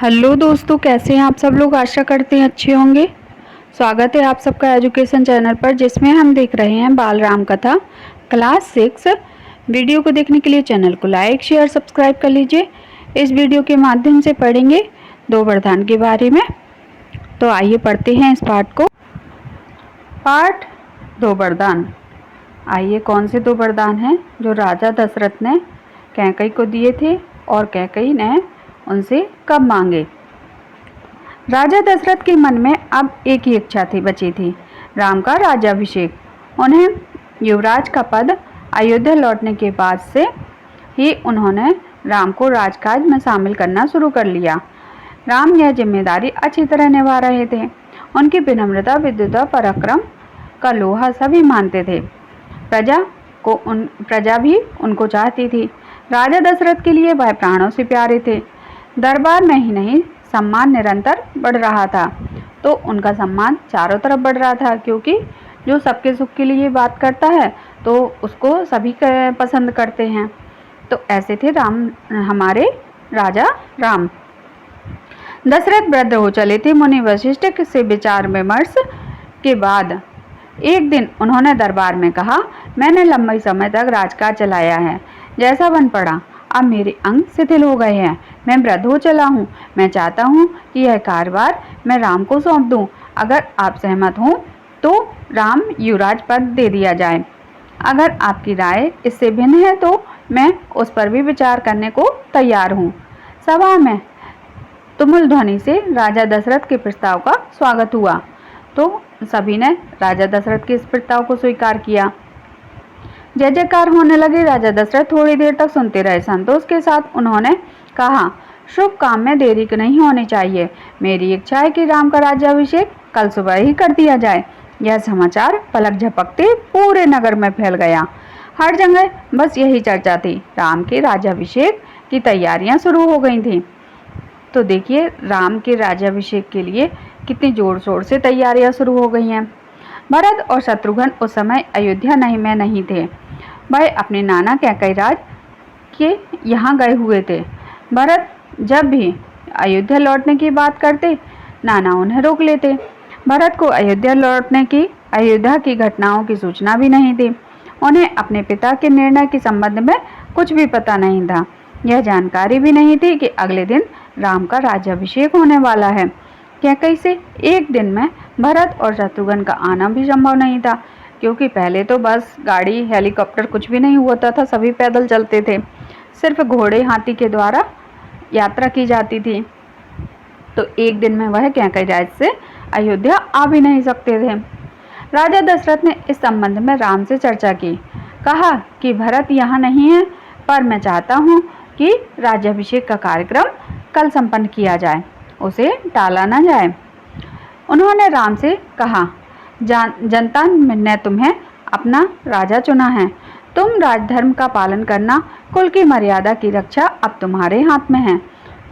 Hello दोस्तों, कैसे हैं आप सब लोग। आशा करते हैं अच्छे होंगे। स्वागत है आप सबका एजुकेशन चैनल पर, जिसमें हम देख रहे हैं बाल राम कथा क्लास 6। वीडियो को देखने के लिए चैनल को लाइक शेयर सब्सक्राइब कर लीजिए। इस वीडियो के माध्यम से पढ़ेंगे दो वरदान के बारे में। तो आइए पढ़ते हैं इस पाठ को। पाठ दो वरदान। आइए, कौन से दो वरदान हैं जो राजा दशरथ ने कैकेयी को दिए थे और कैकेयी ने उनसे कब मांगे। राजा दशरथ के मन में अब एक ही इच्छा बची थी, राम का राज्याभिषेक। उन्हें युवराज का पद अयोध्या लौटने के बाद से ही उन्होंने राम को राजकाज में शामिल करना शुरू कर लिया। राम यह जिम्मेदारी अच्छी तरह निभा रहे थे। उनकी विनम्रता, विद्वता, पराक्रम का लोहा सभी मानते थे। प्रजा भी उनको चाहती थी। राजा दशरथ के लिए वह प्राणों से प्यारे थे। दरबार में ही नहीं, सम्मान निरंतर बढ़ रहा था। तो उनका सम्मान चारों तरफ बढ़ रहा था, क्योंकि जो सबके सुख के लिए बात करता है तो उसको सभी पसंद करते हैं। तो ऐसे थे हमारे राजा राम। दशरथ वृद्ध हो चले थे। मुनि वशिष्ठ से विचार विमर्श के बाद एक दिन उन्होंने दरबार में कहा, मैंने लंबे समय तक राजकाज चलाया है, जैसा बन पड़ा। अब मेरे अंग शिथिल हो गए हैं। मैं वृद्ध हो चला हूँ। मैं चाहता हूँ कि यह कार्यभार मैं राम को सौंप दूँ। अगर आप सहमत हों तो राम युवराज पद दे दिया जाए। अगर आपकी राय इससे भिन्न है तो मैं उस पर भी विचार करने को तैयार हूँ। सभा में तुमुल ध्वनि से राजा दशरथ के प्रस्ताव का स्वागत हुआ। तो सभी ने राजा दशरथ के इस प्रस्ताव को स्वीकार किया। जय जयकार होने लगे। राजा दशरथ थोड़ी देर तक सुनते रहे। संतोष के साथ उन्होंने कहा, शुभ काम में देरी नहीं होनी चाहिए। मेरी इच्छा है कि राम का राज्याभिषेक कल सुबह ही कर दिया जाए। यह समाचार पलक झपकते पूरे नगर में फैल गया। हर जगह बस यही चर्चा थी। राम के राज्याभिषेक की तैयारियां शुरू हो गई थी। तो देखिए, राम के राज्याभिषेक के लिए कितनी जोर शोर से तैयारियां शुरू हो गई हैं। भरत और शत्रुघ्न उस समय अयोध्या में नहीं थे। वह अपने नाना कैकेयी के यहाँ गए हुए थे। भरत जब भी अयोध्या लौटने की बात करते, नाना उन्हें रोक लेते। भरत को अयोध्या की घटनाओं की सूचना भी नहीं थी। उन्हें अपने पिता के निर्णय के संबंध में कुछ भी पता नहीं था। यह जानकारी भी नहीं थी कि अगले दिन राम का राज्याभिषेक होने वाला है। कैकेयी से एक दिन में भरत और शत्रुघ्न का आना भी संभव नहीं था, क्योंकि पहले तो बस, गाड़ी, हेलीकॉप्टर कुछ भी नहीं होता था। सभी पैदल चलते थे। सिर्फ घोड़े, हाथी के द्वारा यात्रा की जाती थी। तो एक दिन में वह कैकेयी राज से अयोध्या आ भी नहीं सकते थे। राजा दशरथ ने इस संबंध में राम से चर्चा की। कहा कि भरत यहाँ नहीं है, पर मैं चाहता हूँ कि राज्याभिषेक का कार्यक्रम कल संपन्न किया जाए, उसे टाला न जाए। उन्होंने राम से कहा, जनता ने तुम्हें अपना राजा चुना है। तुम राजधर्म का पालन करना, कुल की मर्यादा की रक्षा अब तुम्हारे हाथ में है।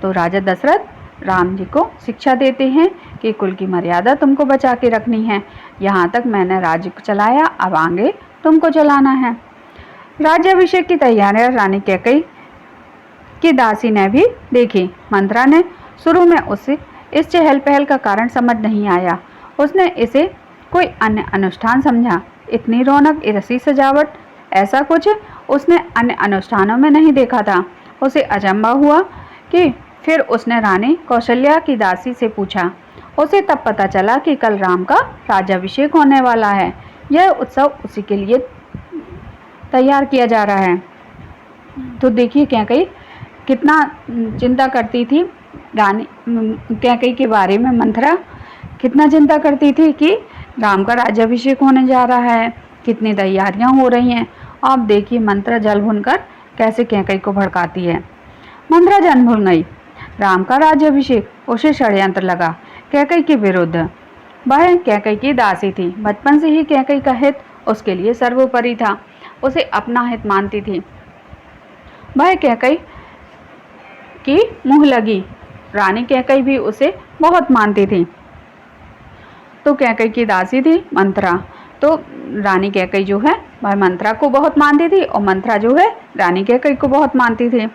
तो राजा दशरथ राम जी को शिक्षा देते हैं कि कुल की मर्यादा तुमको बचा के रखनी है। यहाँ तक मैंने राज्य को चलाया, अब आगे तुमको चलाना है। राज्याभिषेक की तैयारियां रानी कैकेयी की दासी ने भी देखी। मंत्रा ने शुरू में उसे इस चहल पहल का कारण समझ नहीं आया। उसने इसे कोई अन्य अनुष्ठान समझा। इतनी रौनक, ऐसी सजावट, ऐसा कुछ उसने अन्य अनुष्ठानों में नहीं देखा था। उसे अचंभा हुआ कि फिर उसने रानी कौशल्या की दासी से पूछा। उसे तब पता चला कि कल राम का राज्याभिषेक होने वाला है। यह उत्सव उसी के लिए तैयार किया जा रहा है। तो देखिए, कैकेयी कितना चिंता करती थी। रानी कैकेयी के बारे में मंथरा कितना चिंता करती थी कि राम का राज्याभिषेक होने जा रहा है, कितनी तैयारियां हो रही हैं। अब देखिए, मंथरा जल भुनकर कैसे कैकेयी को भड़काती है। मंथरा जल भुन गई। राम का राज्याभिषेक, उसे षड्यंत्र लगा कैकेयी के विरुद्ध। वह कैकेयी की दासी थी। बचपन से ही कैकेयी का हित उसके लिए सर्वोपरि था। उसे अपना हित मानती थी। वह कैकेयी की मुँह लगी रानी कैकेयी भी उसे बहुत मानती थी। तो कैकेयी की दासी थी मंथरा। तो रानी कैकेयी जो है वह मंथरा को बहुत मानती थी और मंथरा जो है रानी कैकेयी को बहुत मानती थी।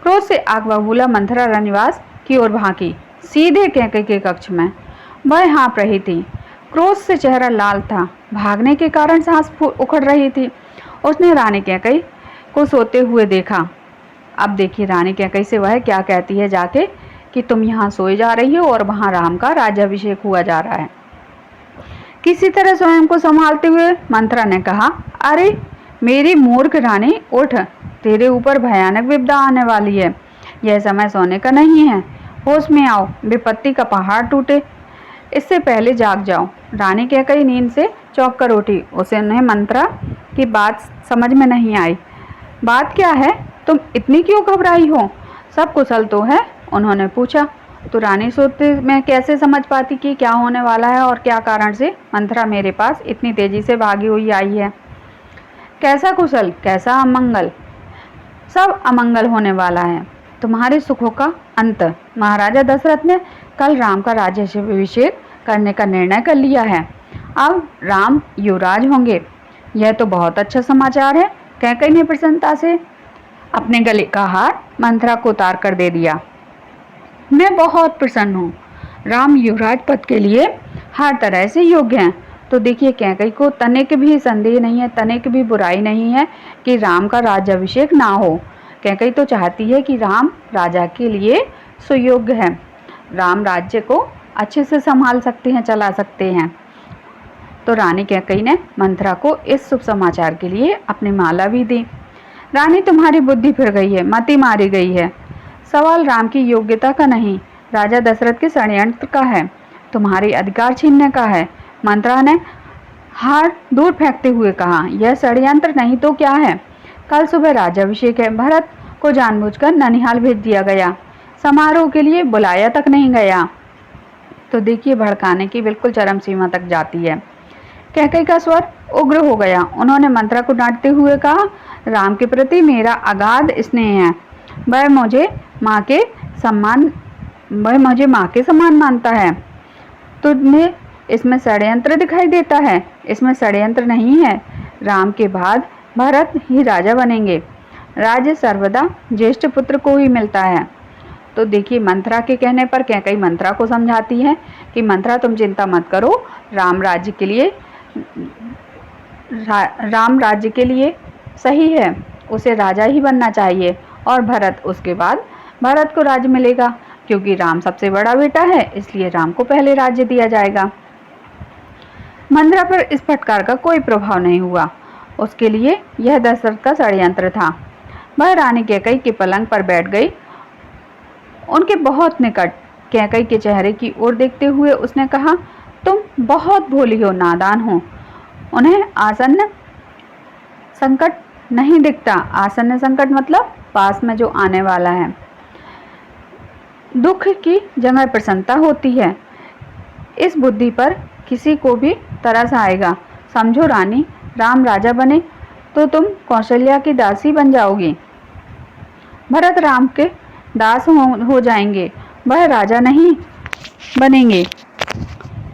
क्रोध से आग बबूला मंथरा रनिवास की ओर भागी, सीधे कैकई के कक्ष में। वह हाँफ रही थी, क्रोध से चेहरा लाल था, भागने के कारण सांस उखड़ रही थी। उसने रानी कैकई को सोते हुए देखा। अब देखिए रानी कैकई से वह क्या कहती है जाके कि तुम यहाँ सोई जा रही हो और वहाँ राम का राज्याभिषेक हुआ जा रहा है। किसी तरह स्वयं को संभालते हुए मंथरा ने कहा, अरे मेरी मूर्ख रानी, उठ, तेरे ऊपर भयानक विपदा आने वाली है। यह समय सोने का नहीं है, होश में आओ, विपत्ति का पहाड़ टूटे इससे पहले जाग जाओ। रानी कैकई नींद से चौंक कर उठी। उन्हें मंत्रा की बात समझ में नहीं आई। बात क्या है, तुम इतनी क्यों घबराई हो? सब कुशल तो है? उन्होंने पूछा। तो रानी सोते मैं कैसे समझ पाती कि क्या होने वाला है और क्या कारण से मंत्रा मेरे पास इतनी तेजी से भागी हुई आई है। कैसा कुशल, कैसा अमंगल? सब अमंगल होने वाला है, तुम्हारे सुखों का अंत। महाराजा दशरथ ने कल राम का राज्याभिषेक करने का निर्णय कर लिया है। अब राम युवराज होंगे। यह तो बहुत अच्छा समाचार है। कैकई ने प्रसन्नता से अपने गले का हार मंत्रा को उतार कर दे दिया। मैं बहुत प्रसन्न हूँ। राम युवराज पद के लिए हर तरह से योग्य हैं। तो देखिए कैकई को तनिक भी संदेह नहीं है, तनिक भी बुराई नहीं है कि राम का राज्याभिषेक ना हो। कैकई तो चाहती है कि राम राजा के लिए सुयोग्य है, राम राज्य को अच्छे से संभाल सकते हैं, चला सकते हैं। तो रानी कैकई ने मंथरा को इस शुभ समाचार के लिए अपनी माला भी दी। रानी तुम्हारी बुद्धि फिर गई है, मति मारी गई है। सवाल राम की योग्यता का नहीं, राजा दशरथ के षड्यंत्र का है, तुम्हारी अधिकार छीनने का है। मंत्रा ने हार दूर फेंकते हुए कहा, यह षड्यंत्र नहीं तो क्या है? कल सुबह राज्याभिषेक है। भरत को जानबूझकर ननिहाल भेज दिया गया, समारोह के लिए बुलाया तक नहीं गया। तो देखिए भड़काने की बिल्कुल चरम सीमा तक जाती है। कैकई का स्वर उग्र हो गया। उन्होंने मंत्रा को डांटते हुए कहा, राम के प्रति मेरा अगाध स्नेह है। वह मुझे माँ के समान मानता है। तुम्हें इसमें षड्यंत्र दिखाई देता है? इसमें षड्यंत्र नहीं है। राम के बाद भरत ही राजा बनेंगे। राज्य सर्वदा ज्येष्ठ पुत्र को ही मिलता है। तो देखिए मंत्रा के कहने पर कैकई मंत्रा को समझाती है कि मंत्रा तुम चिंता मत करो, राम राज्य के लिए सही है, उसे राजा ही बनना चाहिए और भरत उसके बाद भरत को राज्य मिलेगा, क्योंकि राम सबसे बड़ा बेटा है, इसलिए राम को पहले राज्य दिया जाएगा। मंत्रा पर इस फटकार का कोई प्रभाव नहीं हुआ। उसके लिए यह दशरथ का षड्यंत्र था। वह रानी कैकई के पलंग पर बैठ गई, उनके बहुत निकट। कैकई के चेहरे की ओर देखते हुए उसने कहा, तुम बहुत भोली हो, नादान हो। उन्हें आसन्न संकट नहीं दिखता। आसन्न संकट मतलब पास में जो आने वाला है। दुख की जगह प्रसन्नता होती है। इस बुद्धि पर किसी को भी तरस आएगा। समझो रानी, राम राजा बने तो तुम कौशल्या की दासी बन जाओगी। भरत राम के दास हो जाएंगे, वह राजा नहीं बनेंगे।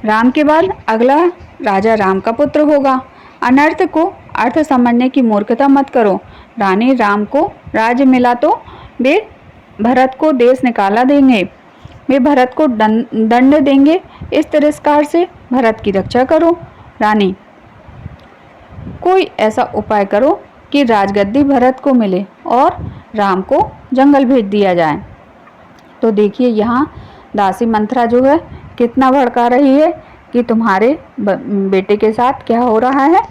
राम के बाद अगला राजा राम का पुत्र होगा। अनर्थ को अर्थ समझने की मूर्खता मत करो। रानी राम को राज्य मिला तो वे भरत को देश निकाला देंगे, वे भरत को दंड देंगे। इस तिरस्कार से भरत की रक्षा करो। रानी, कोई ऐसा उपाय करो कि राजगद्दी भरत को मिले और राम को जंगल भेज दिया जाए। तो देखिए यहाँ दासी मंत्रा जो है कितना भड़का रही है कि तुम्हारे बेटे के साथ क्या हो रहा है,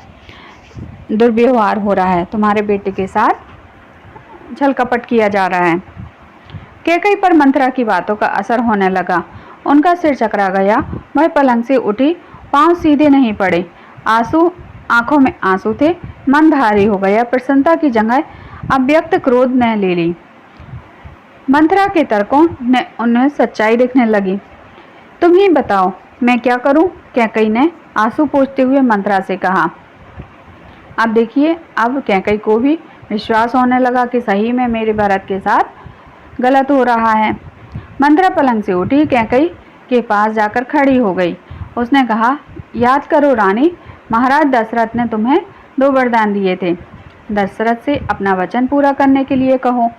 दुर्व्यवहार हो रहा है, तुम्हारे बेटे के साथ छल कपट किया जा रहा है। कैकई पर मंत्रा की बातों का असर होने लगा। उनका सिर चकरा गया। वह पलंग से उठी, पांव सीधे नहीं पड़े, आंखों में आंसू थे, मन भारी हो गया। प्रसन्नता की जगह अव्यक्त क्रोध ने ले ली। मंत्रा के तर्कों ने उन्हें सच्चाई दिखने लगी। तुम ही बताओ मैं क्या करूं? कैकई ने आंसू पोंछते हुए मंत्रा से कहा। अब देखिए, अब कैकई को भी विश्वास होने लगा कि सही में मेरे भरत के साथ गलत हो रहा है। मंत्रा पलंग से उठी, कैकई के पास जाकर खड़ी हो गई। उसने कहा, याद करो रानी, महाराज दशरथ ने तुम्हें 2 वरदान दिए थे। दशरथ से अपना वचन पूरा करने के लिए कहो।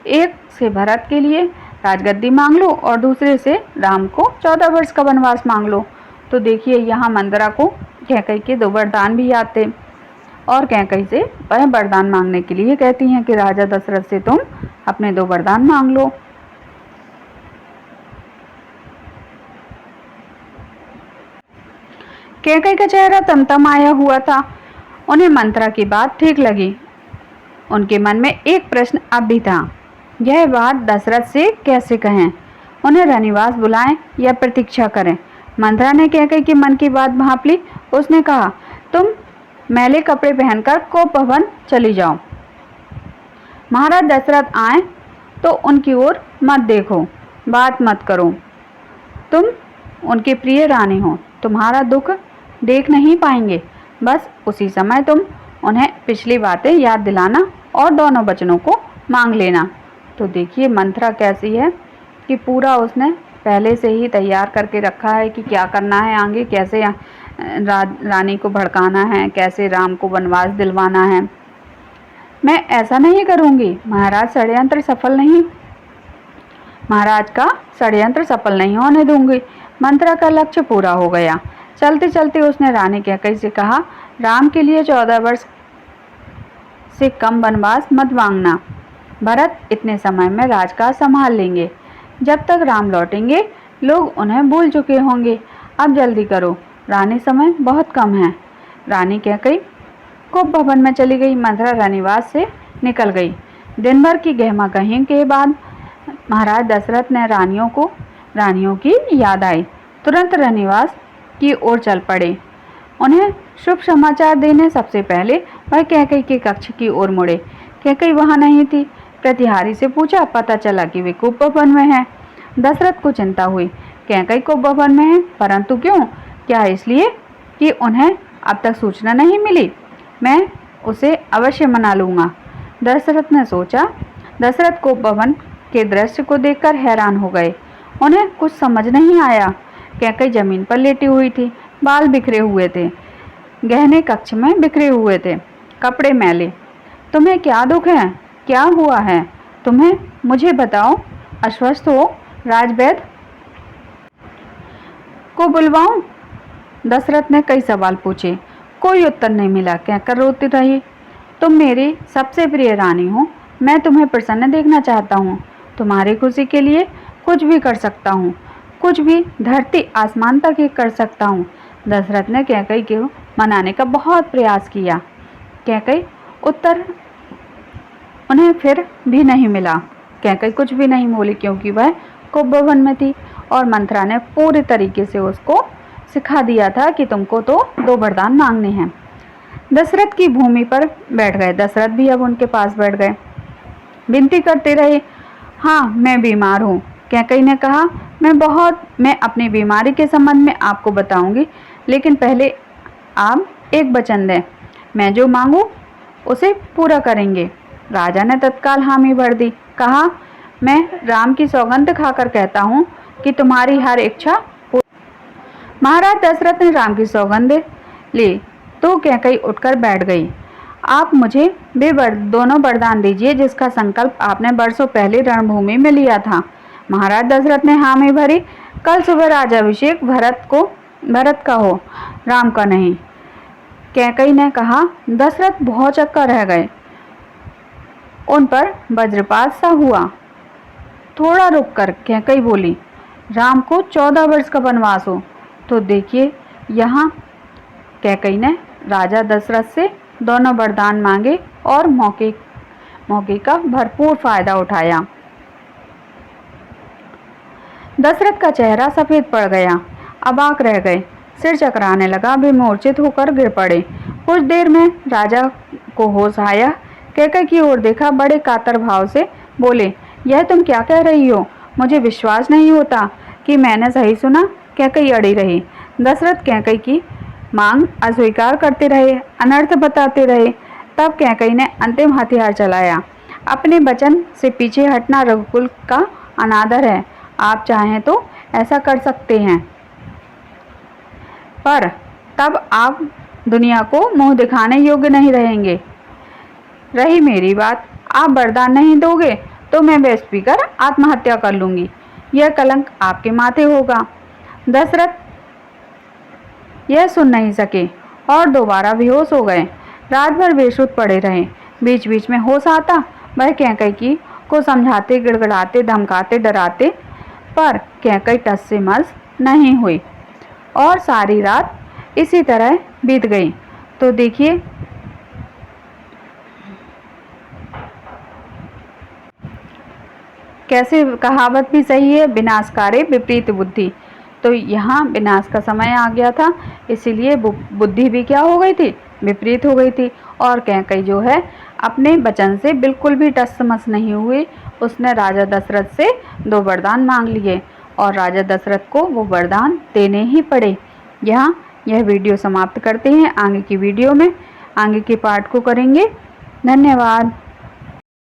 एक से भरत के लिए, राजगद्दी मांग लो और दूसरे से राम को 14 वर्ष का वनवास मांग लो। तो देखिए यहाँ मंदरा को कैकई के 2 वरदान भी याद थे और कैकई से वह वरदान मांगने के लिए कहती हैं कि राजा दशरथ से तुम अपने 2 वरदान मांग लो। कैकई का चेहरा तमतमाया हुआ था। उन्हें मंत्रा की बात ठीक लगी। उनके मन में एक प्रश्न अब भी था, यह बात दशरथ से कैसे कहें? उन्हें रनिवास बुलाएं या प्रतीक्षा करें? मंत्रा ने कैकई के मन की बात भांप ली। उसने कहा, तुम मैले कपड़े पहनकर कोप भवन चली जाओ। महाराज दशरथ आए तो उनकी ओर मत देखो, बात मत करो। तुम उनके प्रिय रानी हो, तुम्हारा दुख देख नहीं पाएंगे। बस उसी समय तुम उन्हें पिछली बातें याद दिलाना और दोनों वचनों को मांग लेना। तो देखिए मंत्रा कैसी है कि पूरा उसने पहले से ही तैयार करके रखा है कि क्या करना है आगे, कैसे रानी को भड़काना है, कैसे राम को वनवास दिलवाना है। मैं ऐसा नहीं करूँगी, महाराज का षड्यंत्र सफल नहीं होने दूंगी। मंत्रा का लक्ष्य पूरा हो गया। चलते चलते उसने रानी कैकई से कहा, राम के लिए 14 वर्ष से कम वनवास मत मांगना। भरत इतने समय में राजकाज संभाल लेंगे। जब तक राम लौटेंगे लोग उन्हें भूल चुके होंगे। अब जल्दी करो, रानी समय बहुत कम है। रानी कैकई कोप भवन में चली गई। मंत्रा रनिवास से निकल गई। दिन भर की गहमा गहमी के बाद महाराज दशरथ ने रानियों की याद आई। तुरंत रनिवास की ओर चल पड़े। उन्हें शुभ समाचार देने सबसे पहले वह कैकई के कक्ष की ओर मुड़े। कैकई वहां नहीं थी। प्रतिहारी से पूछा, पता चला कि वे कोप भवन में है। दशरथ को चिंता हुई। कैकई कोप भवन में है, परंतु क्यों? क्या इसलिए कि उन्हें अब तक सूचना नहीं मिली? मैं उसे अवश्य मना लूँगा, दशरथ ने सोचा। दशरथ कोप भवन के दृश्य को देखकर हैरान हो गए। उन्हें कुछ समझ नहीं आया। कैकई जमीन पर लेटी हुई थी, बाल बिखरे हुए थे, गहने कक्ष में बिखरे हुए थे, कपड़े मैले। तुम्हें क्या दुख है? क्या हुआ है तुम्हें? मुझे बताओ। अस्वस्थ हो? राजवैद्य को बुलवाऊं? दशरथ ने कई सवाल पूछे, कोई उत्तर नहीं मिला। कहकर रोती रही। तुम मेरी सबसे प्रिय रानी हो, मैं तुम्हें प्रसन्न देखना चाहता हूँ। तुम्हारी खुशी के लिए कुछ भी कर सकता हूँ, कुछ भी धरती आसमान तक ही कर सकता हूँ। दशरथ ने कैकई को मनाने का बहुत प्रयास किया। कैकई उत्तर उन्हें फिर भी नहीं मिला। कैकई कुछ भी नहीं बोली क्योंकि वह कोप भवन में थी और मंत्रा ने पूरे तरीके से उसको सिखा दिया था कि तुमको तो 2 वरदान मांगने हैं। दशरथ की भूमि पर बैठ गए। दशरथ भी अब उनके पास बैठ गए। विनती करते रहे, हाँ मैं बीमार हूँ। कैकई ने कहा, मैं अपनी बीमारी के संबंध में आपको बताऊंगी, लेकिन पहले आप एक वचन दें, मैं जो मांगू उसे पूरा करेंगे। राजा ने तत्काल हामी भर दी। कहा, मैं राम की सौगंध खाकर कहता हूँ कि तुम्हारी हर इच्छा। महाराज दशरथ ने राम की सौगंध ली तो कैकई उठकर बैठ गई। आप मुझे वे दोनों वरदान दीजिए जिसका संकल्प आपने वर्षों पहले रणभूमि में लिया था। महाराज दशरथ ने हामी भरी। कल सुबह राजाभिषेक भरत का हो, राम का नहीं। कैकई ने कहा। दशरथ बहुत चक्का रह गए। उन पर वज्रपात सा हुआ। थोड़ा रुककर कैकई बोली, राम को 14 वर्ष का वनवास हो। तो देखिए यहाँ कैकई ने राजा दशरथ से दोनों वरदान मांगे और मौके का भरपूर फायदा उठाया। दशरथ का चेहरा सफेद पड़ गया, अबाक रह गए, सिर चकराने लगा, वे मूर्छित होकर गिर पड़े। कुछ देर में राजा को होश आया। कैकई की ओर देखा, बड़े कातर भाव से बोले, यह तुम क्या कह रही हो? मुझे विश्वास नहीं होता कि मैंने सही सुना। कैकई अड़ी रही। दशरथ कैकई की मांग अस्वीकार करते रहे, अनर्थ बताते रहे। तब कैकई ने अंतिम हथियार चलाया। अपने वचन से पीछे हटना रघुकुल का अनादर है। आप चाहें तो ऐसा कर सकते हैं, पर तब आप दुनिया को मुंह दिखाने योग्य नहीं रहेंगे। रही मेरी बात, आप वरदान नहीं दोगे तो मैं विष पीकर आत्महत्या कर लूंगी। यह कलंक आपके माथे होगा। दशरथ यह सुन नहीं सके और दोबारा बेहोश हो गए। रात भर बेसुध पड़े रहे। बीच बीच में होश आता वह कैकेयी को समझाते, गिड़गिड़ाते, धमकाते, डराते, पर कैकेयी टस से मस नहीं हुई और सारी रात इसी तरह बीत गई। तो देखिए कैसे कहावत भी सही है, विनाशकारे विपरीत बुद्धि। तो यहाँ विनाश का समय आ गया था, इसीलिए बुद्धि भी क्या हो गई थी, विपरीत हो गई थी। और कैकेयी जो है अपने वचन से बिल्कुल भी टस मस नहीं हुई। उसने राजा दशरथ से 2 वरदान मांग लिए और राजा दशरथ को वो वरदान देने ही पड़े। यहाँ यह वीडियो समाप्त करते हैं। आगे की वीडियो में आगे के पार्ट को करेंगे। धन्यवाद।